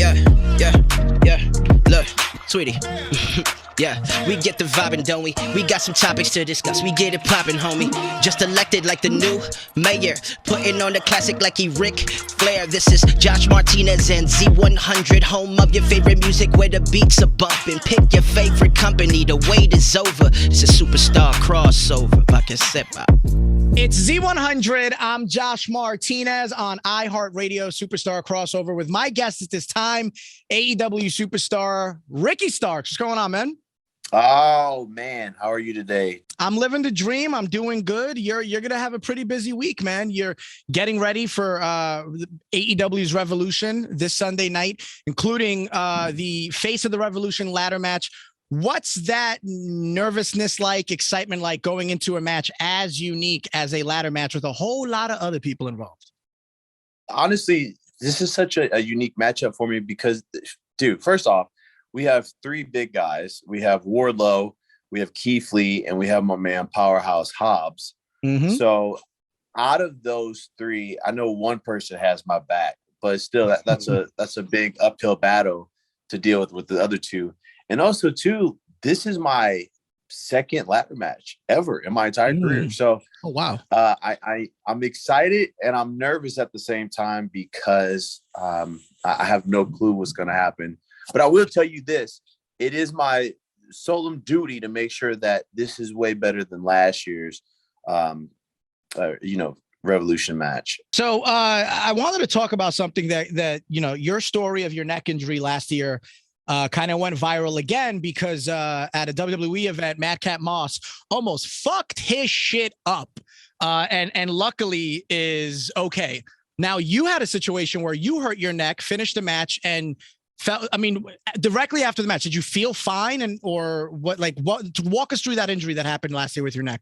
Yeah, yeah, yeah. Look, sweetie. Yeah, we get the vibing, don't we? We got some topics to discuss. We get it poppin', homie. Just elected like the new mayor, putting on the classic like he Ric Flair. This is Josh Martinez and Z100, home of your favorite music where the beats are bumping. Pick your favorite company, the wait is over. It's a superstar crossover. It's Z100. I'm Josh Martinez on iHeartRadio Superstar Crossover with my guest at this time, AEW superstar Ricky Starks. What's going on, man? Oh man, how are you today? I'm living the dream. I'm doing good. You're gonna have a pretty busy week, man. You're getting ready for AEW's Revolution this Sunday night, including the Face of the Revolution ladder match. What's that nervousness like, excitement like going into a match as unique as a ladder match with a whole lot of other people involved? Honestly, this is such a unique matchup for me because, dude, first off, we have three big guys. We have Wardlow, we have Keith Lee, and we have my man Powerhouse Hobbs. Mm-hmm. So out of those three, I know one person has my back, but still that's a big uphill battle to deal with the other two. And also, too, this is my second ladder match ever in my entire career. So, oh wow, I'm excited and I'm nervous at the same time because I have no clue what's going to happen. But I will tell you this: it is my solemn duty to make sure that this is way better than last year's, Revolution match. So I wanted to talk about something that your story of your neck injury last year. Kind of went viral again because at a WWE event, Madcap Moss almost fucked his shit up, and luckily is okay. Now you had a situation where you hurt your neck, finished the match, and felt. I mean, directly after the match, did you feel fine, and or what? Like, what? Walk us through that injury that happened last year with your neck.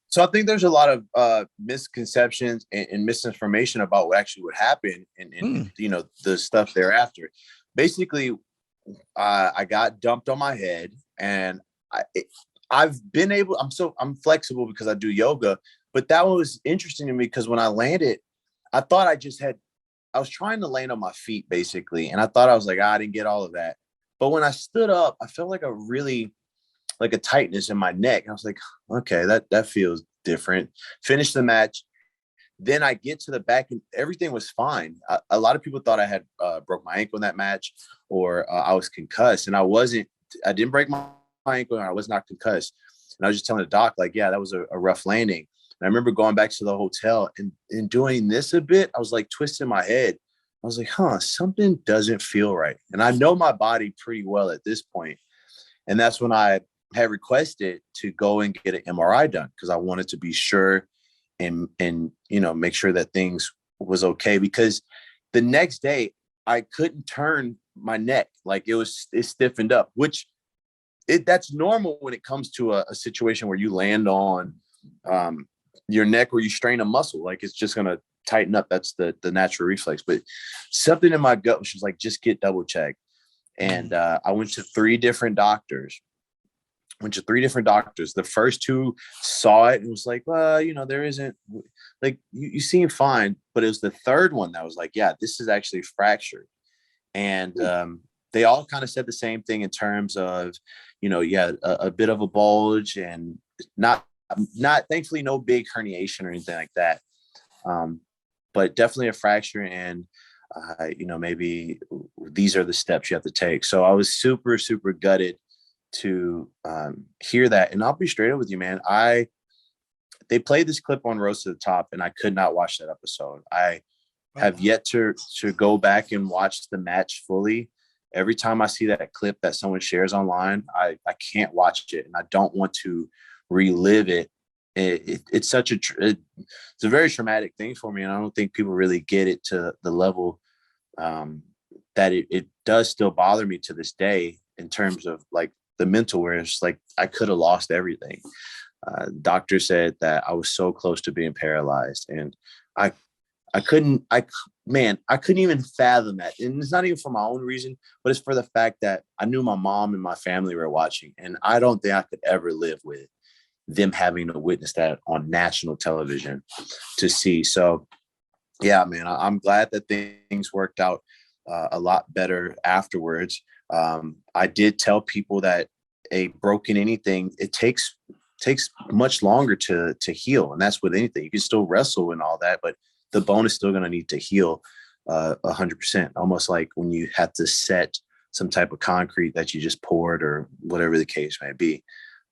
So I think there's a lot of misconceptions and misinformation about what actually would happen and the stuff thereafter. Basically, I got dumped on my head, and I'm flexible because I do yoga. But that was interesting to me because when I landed, I thought I was trying to land on my feet basically, and I thought I was like, I didn't get all of that. But when I stood up, I felt like a tightness in my neck. I was like, okay, that feels different. Finished the match. Then I get to the back and everything was fine. A lot of people thought I had broke my ankle in that match or I was concussed, and I wasn't. I didn't break my ankle and I was not concussed. And I was just telling the doc, like, yeah, that was a rough landing. And I remember going back to the hotel and doing this a bit. I was like twisting my head. I was like, something doesn't feel right. And I know my body pretty well at this point. And that's when I had requested to go and get an MRI done because I wanted to be sure and make sure that things was okay, because the next day I couldn't turn my neck. Like it stiffened up, which that's normal when it comes to a situation where you land on your neck or you strain a muscle. Like it's just going to tighten up. That's the natural reflex. But something in my gut was just like, just get double checked. And I went to three different doctors. The first two saw it and was like, well, there isn't, like, you seem fine. But it was the third one that was like, yeah, this is actually fractured. And they all kind of said the same thing in terms of, a bit of a bulge and not thankfully no big herniation or anything like that. But definitely a fracture. And, maybe these are the steps you have to take. So I was super, super gutted to hear that. And I'll be straight up with you, man. They played this clip on Roast to the Top and I could not watch that episode. I have yet to go back and watch the match fully. Every time I see that clip that someone shares online, I can't watch it, and I don't want to relive it. It's it's a very traumatic thing for me, and I don't think people really get it to the level that it does still bother me to this day in terms of like the mental, where it's like I could have lost everything. Doctor said that I was so close to being paralyzed, and I couldn't even fathom that. And it's not even for my own reason, but it's for the fact that I knew my mom and my family were watching, and I don't think I could ever live with them having to witness that on national television to see. So Yeah, man, I'm glad that things worked out a lot better afterwards. I did tell people that a broken anything, it takes much longer to heal, and that's with anything. You can still wrestle and all that, but the bone is still going to need to heal 100%. Almost like when you have to set some type of concrete that you just poured, or whatever the case may be.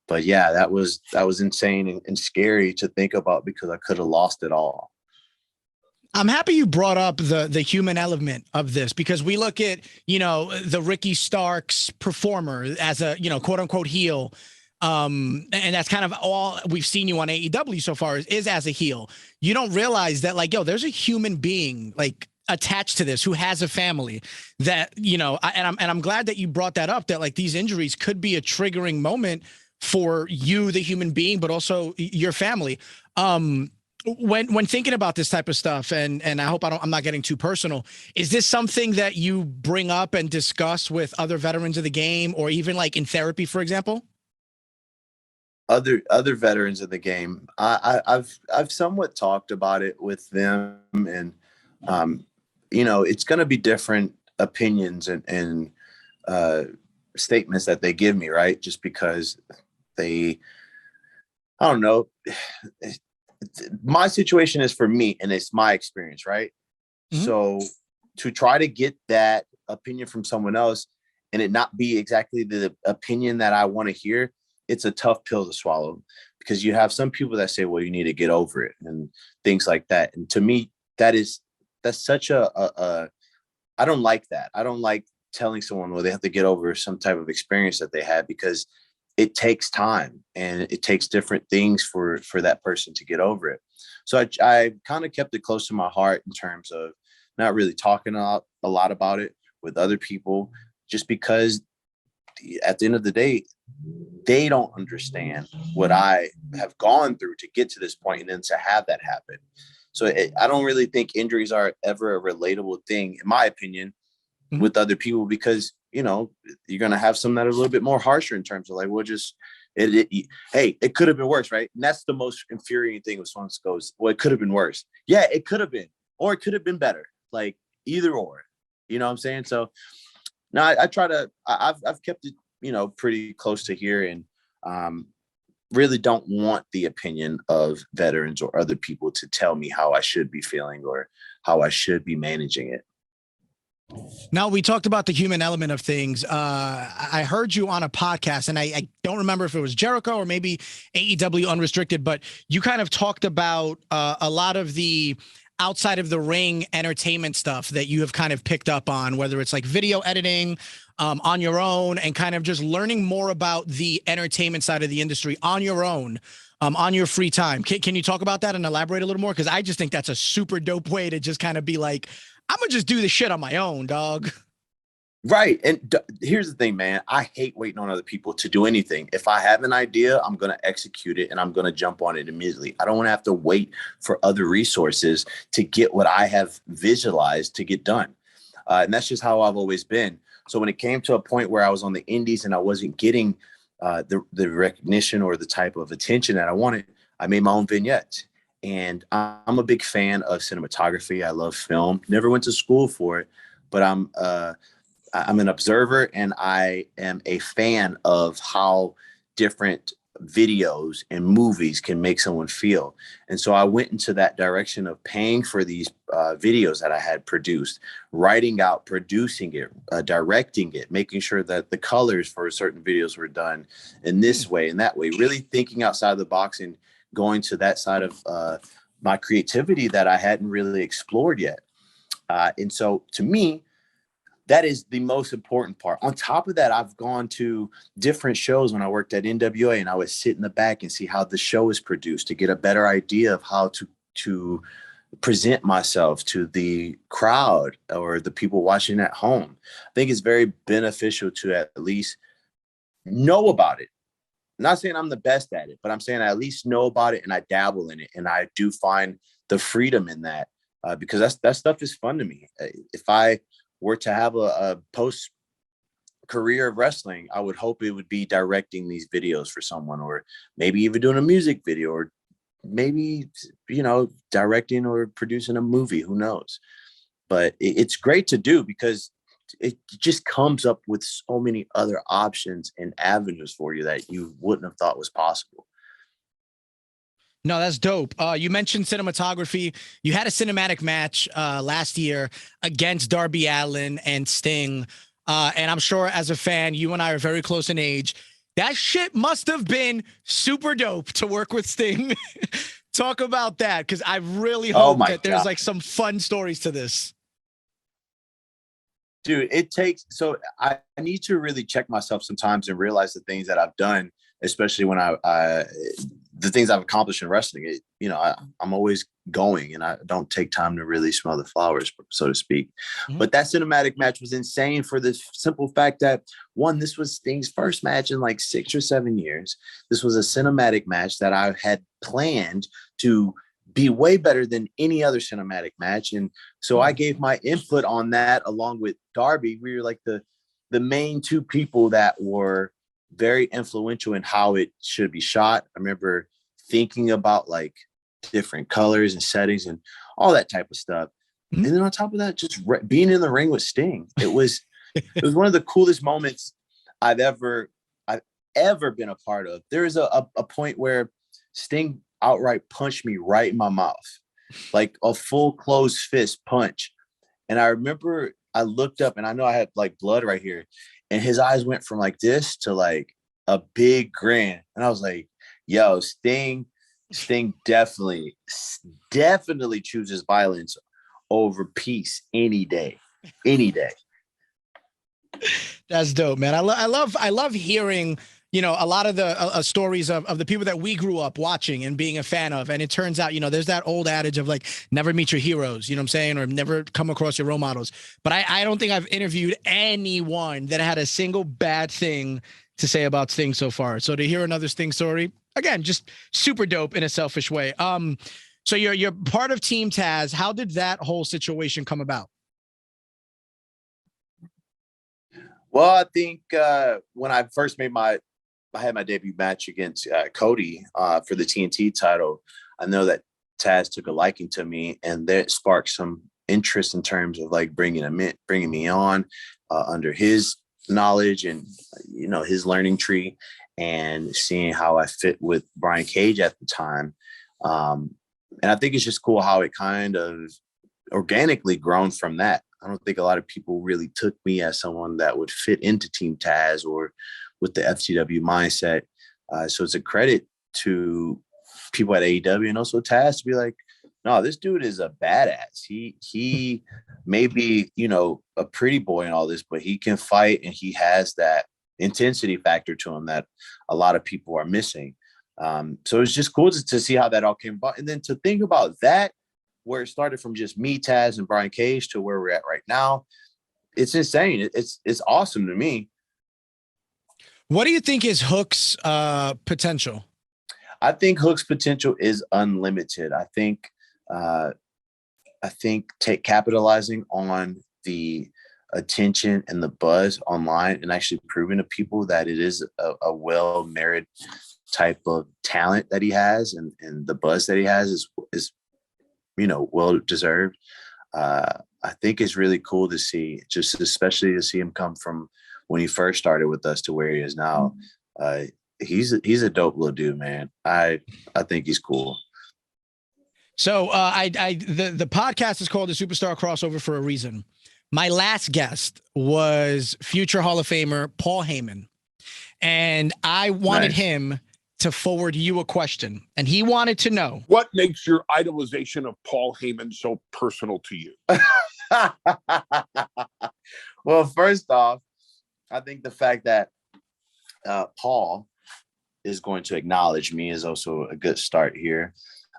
But yeah, that was insane and scary to think about, because I could have lost it all. I'm happy you brought up the human element of this, because we look at, the Ricky Starks performer as a, quote unquote heel. And that's kind of all we've seen you on AEW so far is as a heel. You don't realize that, like, there's a human being like attached to this who has a family that, I'm glad that you brought that up, that like these injuries could be a triggering moment for you, the human being, but also your family. When thinking about this type of stuff, and I hope I'm not getting too personal, is this something that you bring up and discuss with other veterans of the game, or even like in therapy, for example? Other veterans of the game, I've somewhat talked about it with them, and it's going to be different opinions and statements that they give me, right? Just because I don't know. My situation is for me, and it's my experience, right? Mm-hmm. So to try to get that opinion from someone else and it not be exactly the opinion that I want to hear, it's a tough pill to swallow, because you have some people that say, well, you need to get over it and things like that. And to me, that's such I don't like that. I don't like telling someone, well, they have to get over some type of experience that they had, because it takes time and it takes different things for that person to get over it. So I kind of kept it close to my heart in terms of not really talking a lot about it with other people, just because at the end of the day, they don't understand what I have gone through to get to this point, and then to have that happen. So I don't really think injuries are ever a relatable thing, in my opinion, with other people, because you're going to have some that are a little bit more harsher in terms of like, well, just hey, it could have been worse, right? And that's the most infuriating thing when someone goes, well, it could have been worse. Yeah, it could have been, or it could have been better, like either or. You know what I'm saying? So now I try to, I've kept it pretty close to here, and really don't want the opinion of veterans or other people to tell me how I should be feeling or how I should be managing it. Now, we talked about the human element of things. I heard you on a podcast, and I don't remember if it was Jericho or maybe AEW Unrestricted, but you kind of talked about a lot of the outside of the ring entertainment stuff that you have kind of picked up on, whether it's like video editing on your own, and kind of just learning more about the entertainment side of the industry on your own. On your free time. Can you talk about that and elaborate a little more? Because I just think that's a super dope way to just kind of be like, I'm gonna just do this shit on my own, dog. Right. And here's the thing, man. I hate waiting on other people to do anything. If I have an idea, I'm going to execute it, and I'm going to jump on it immediately. I don't want to have to wait for other resources to get what I have visualized to get done. And that's just how I've always been. So when it came to a point where I was on the indies and I wasn't getting the recognition or the type of attention that I wanted, I made my own vignettes. And I'm a big fan of cinematography. I love film. Never went to school for it, but I'm an observer, and I am a fan of how different videos and movies can make someone feel. And so I went into that direction of paying for these videos that I had produced, writing out, producing it, directing it, making sure that the colors for certain videos were done in this way and that way, really thinking outside the box and going to that side of my creativity that I hadn't really explored yet. And so to me, that is the most important part. On top of that, I've gone to different shows when I worked at NWA, and I would sit in the back and see how the show is produced to get a better idea of how to present myself to the crowd or the people watching at home. I think it's very beneficial to at least know about it. I'm not saying I'm the best at it, but I'm saying I at least know about it and I dabble in it. And I do find the freedom in that because that stuff is fun to me. If I were to have a post career of wrestling, I would hope it would be directing these videos for someone, or maybe even doing a music video, or maybe, directing or producing a movie, who knows? But it's great to do because it just comes up with so many other options and avenues for you that you wouldn't have thought was possible. No, that's dope. You mentioned cinematography. You had a cinematic match last year against Darby Allin and Sting. And I'm sure as a fan, you and I are very close in age. That shit must have been super dope to work with Sting. Talk about that, because I really hope that there's God. like some fun stories to this. Dude, so I need to really check myself sometimes and realize the things that I've done, especially when the things I've accomplished in wrestling. I'm always going, and I don't take time to really smell the flowers, so to speak. Mm-hmm. But that cinematic match was insane for the simple fact that, one, this was Sting's first match in like 6 or 7 years. This was a cinematic match that I had planned to be way better than any other cinematic match. And so I gave my input on that along with Darby. We were like the main two people that were very influential in how it should be shot. I remember thinking about like different colors and settings and all that type of stuff. Mm-hmm. And then on top of that, just being in the ring with Sting. It was one of the coolest moments I've ever been a part of. There is a point where Sting outright punched me right in my mouth, like a full closed fist punch. And I remember I looked up and I know I had like blood right here, and his eyes went from like this to like a big grin. And I was like, yo, Sting definitely chooses violence over peace any day. That's dope, man. I love hearing, a lot of the stories of the people that we grew up watching and being a fan of. And it turns out, there's that old adage of like, never meet your heroes, you know what I'm saying? Or never come across your role models. But I don't think I've interviewed anyone that had a single bad thing to say about Sting so far. So to hear another Sting story, again, just super dope in a selfish way. So you're part of Team Taz. How did that whole situation come about? Well, I think when I first I had my debut match against Cody for the TNT title, I know that Taz took a liking to me, and that sparked some interest in terms of like bringing me on under his knowledge and his learning tree, and seeing how I fit with Brian Cage at the time. And I think it's just cool how it kind of organically grown from that. I don't think a lot of people really took me as someone that would fit into Team Taz or with the FTW mindset. So it's a credit to people at AEW and also Taz to be like, no, this dude is a badass. He may be, a pretty boy and all this, but he can fight, and he has that intensity factor to him that a lot of people are missing. So it's just cool to see how that all came about. And then to think about that, where it started from just me, Taz, and Brian Cage to where we're at right now, it's insane. It's awesome to me. What do you think is Hook's potential? I think Hook's potential is unlimited. I think capitalizing on the attention and the buzz online and actually proving to people that it is a well-merited type of talent that he has, and the buzz that he has is well deserved. I think it's really cool to see, just especially to see him come from when he first started with us to where he is now. He's a dope little dude, man. I think he's cool. So the podcast is called the Superstar Crossover for a reason. My last guest was future Hall of Famer Paul Heyman, and I wanted him to forward you a question, and he wanted to know, what makes your idolization of Paul Heyman so personal to you? Well, first off, I think the fact that Paul is going to acknowledge me is also a good start here.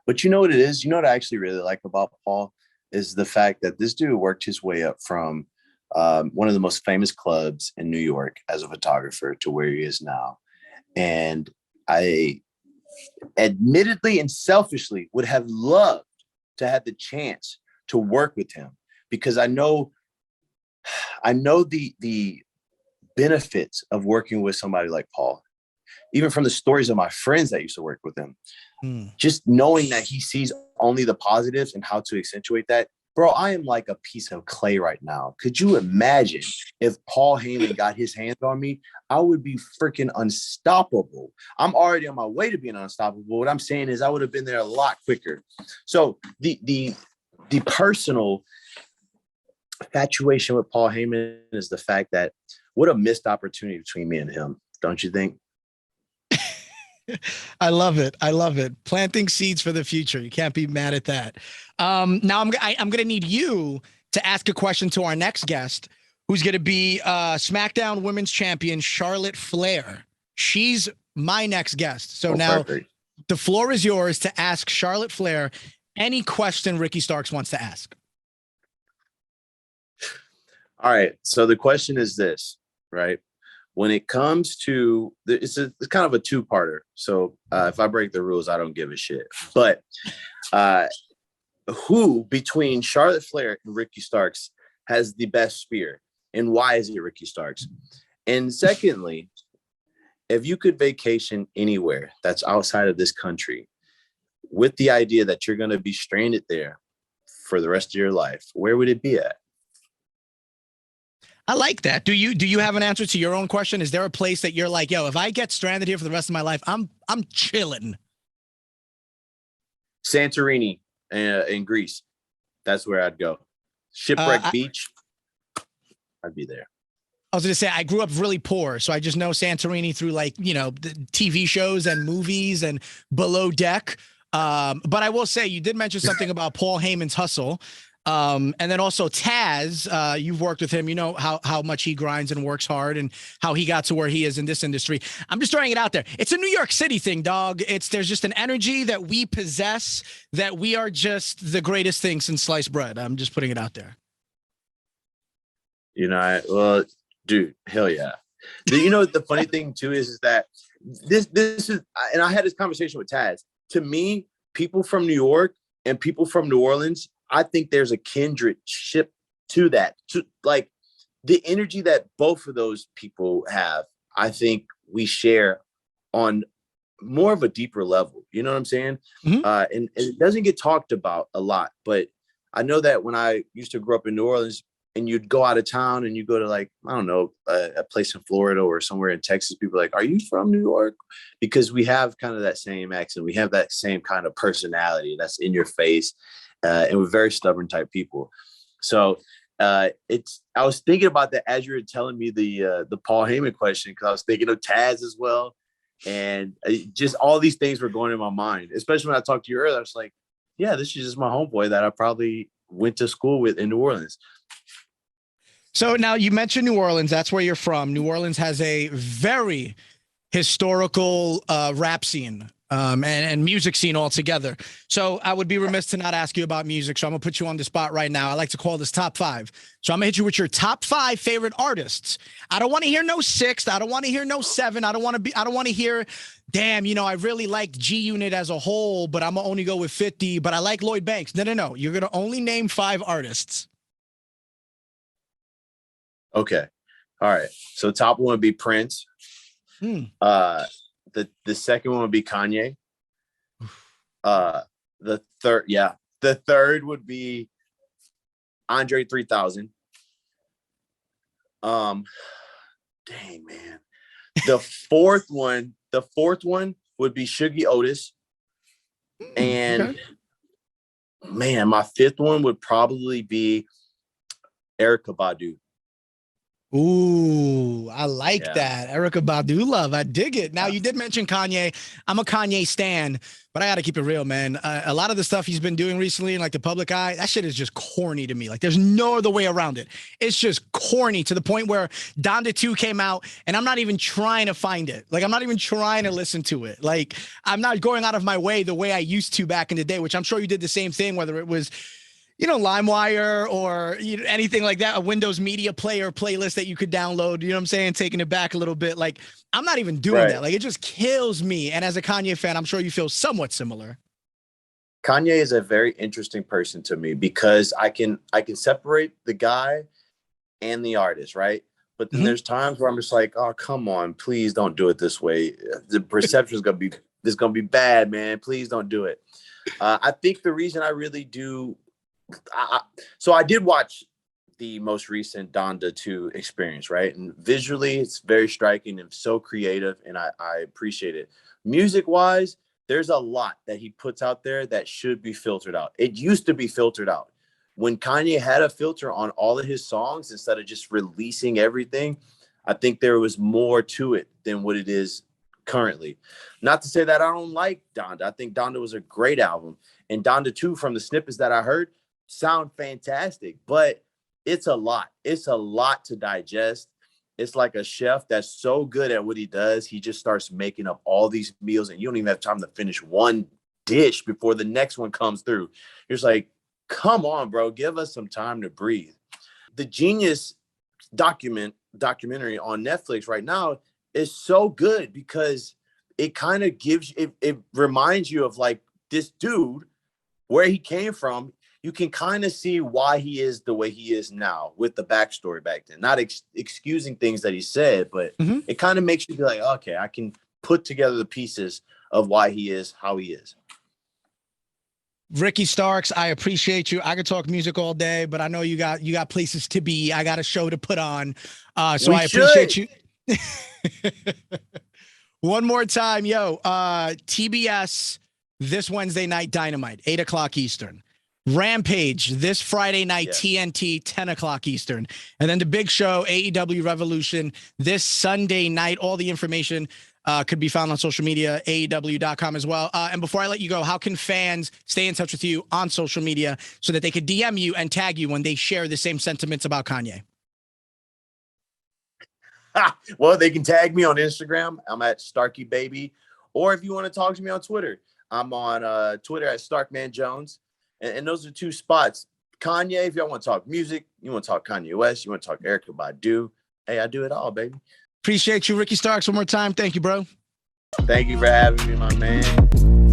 But you know what it is? You know what I actually really like about Paul is the fact that this dude worked his way up from one of the most famous clubs in New York as a photographer to where he is now. And I admittedly and selfishly would have loved to have the chance to work with him, because I know the benefits of working with somebody like Paul. even from the stories of my friends that used to work with him, just knowing that he sees only the positives and how to accentuate that. Bro, I am like a piece of clay right now. Could you imagine if Paul Heyman got his hands on me? I would be freaking unstoppable. I'm already on my way to being unstoppable. What I'm saying is I would have been there a lot quicker. So the personal infatuation with Paul Heyman is the fact that what a missed opportunity between me and him. Don't you think? I love it. I love it. Planting seeds for the future. You can't be mad at that. Now I'm going to need you to ask a question to our next guest, who's going to be SmackDown Women's Champion Charlotte Flair. She's my next guest. So now perfect. The floor is yours to ask Charlotte Flair any question Ricky Starks wants to ask. All right. So the question is this, right? When it comes to it's kind of a two-parter. So if I break the rules, I don't give a shit. But who between Charlotte Flair and Ricky Starks has the best spear, and why is it Ricky Starks? And secondly, if you could vacation anywhere that's outside of this country with the idea that you're going to be stranded there for the rest of your life, where would it be at? I like that. Do you have an answer to your own question? Is there a place that you're like, yo, if I get stranded here for the rest of my life, I'm chilling? Santorini in Greece. That's where I'd go. Shipwreck Beach. I'd be there. I was going to say, I grew up really poor, so I just know Santorini through the TV shows and movies and Below Deck. But I will say, you did mention something about Paul Heyman's hustle. And then also Taz, you've worked with him, you know how much he grinds and works hard and how he got to where he is in this industry. I'm just throwing it out there. It's a New York City thing, dog. There's just an energy that we possess that we are just the greatest thing since sliced bread. I'm just putting it out there. Dude, hell yeah. The funny thing too is that this is, and I had this conversation with Taz. To me, people from New York and people from New Orleans, I think there's a kindredship to that. Like the energy that both of those people have, I think we share on more of a deeper level. You know what I'm saying? Mm-hmm. And it doesn't get talked about a lot, but I know that when I used to grow up in New Orleans and you'd go out of town and you go to a place in Florida or somewhere in Texas, people are like, are you from New York? Because we have kind of that same accent. We have that same kind of personality that's in your face. And we're very stubborn type people. So I was thinking about that as you were telling me the Paul Heyman question, because I was thinking of Taz as well. And just all these things were going in my mind, especially when I talked to you earlier. I was like, yeah, this is just my homeboy that I probably went to school with in New Orleans. So now you mentioned New Orleans. That's where you're from. New Orleans has a very historical rap scene. And music scene altogether. So I would be remiss to not ask you about music. So I'm gonna put you on the spot right now. I like to call this top 5. So I'm gonna hit you with your top 5 favorite artists. I don't want to hear no 6th. I don't want to hear no 7. I don't want to hear, damn, I really liked G Unit as a whole, but I'm gonna only go with 50. But I like Lloyd Banks. No. You're gonna only name 5 artists. Okay. All right. So top one would be Prince. The second one would be Kanye. The third would be Andre 3000. Dang, man. The fourth one would be Shuggy Otis. And man, my 5th one would probably be Erykah Badu. Ooh, I like that. Erykah Badu love. I dig it. Now, you did mention Kanye. I'm a Kanye stan, but I got to keep it real, man. A lot of the stuff he's been doing recently in the public eye, that shit is just corny to me. There's no other way around it. It's just corny to the point where Donda 2 came out and I'm not even trying to find it. I'm not even trying to listen to it. I'm not going out of my way the way I used to back in the day, which I'm sure you did the same thing, whether it was LimeWire or anything like that, a Windows Media Player playlist that you could download, you know what I'm saying? Taking it back a little bit. I'm not even doing that. It just kills me. And as a Kanye fan, I'm sure you feel somewhat similar. Kanye is a very interesting person to me because I can separate the guy and the artist, right? But then there's times where I'm just like, oh, come on, please don't do it this way. The perception is gonna be bad, man. Please don't do it. I think the reason I really do, so I did watch the most recent Donda 2 experience, right? And visually, it's very striking and so creative, and I appreciate it. Music-wise, there's a lot that he puts out there that should be filtered out. It used to be filtered out. When Kanye had a filter on all of his songs, instead of just releasing everything, I think there was more to it than what it is currently. Not to say that I don't like Donda. I think Donda was a great album. And Donda 2, from the snippets that I heard, sound fantastic. But it's a lot. It's a lot to digest. It's like a chef that's so good at what he does. He just starts making up all these meals, and you don't even have time to finish one dish before the next one comes through. You're just like, come on, bro, give us some time to breathe. The Genius documentary on Netflix right now is so good because it kind of gives you, it reminds you of like this dude, where he came from. You can kind of see why he is the way he is now with the backstory back then. Not excusing things that he said, but it kind of makes you be like, okay, I can put together the pieces of why he is how he is. Ricky Starks, I appreciate you. I could talk music all day, but I know you got places to be. I got a show to put on. So I appreciate you. One more time, yo. TBS this Wednesday night, Dynamite, 8:00 Eastern. Rampage this Friday night, TNT, 10:00 Eastern. And then the big show, AEW Revolution, this Sunday night. All the information could be found on social media, AEW.com as well. And before I let you go, how can fans stay in touch with you on social media so that they could DM you and tag you when they share the same sentiments about Kanye? Well, they can tag me on Instagram. I'm at Starky Baby. Or if you want to talk to me on Twitter, I'm on Twitter at StarkmanJones. And those are two spots. Kanye, if y'all want to talk music, you want to talk Kanye West, you want to talk Erykah Badu. Hey, I do it all, baby. Appreciate you, Ricky Starks. One more time. Thank you, bro. Thank you for having me, my man.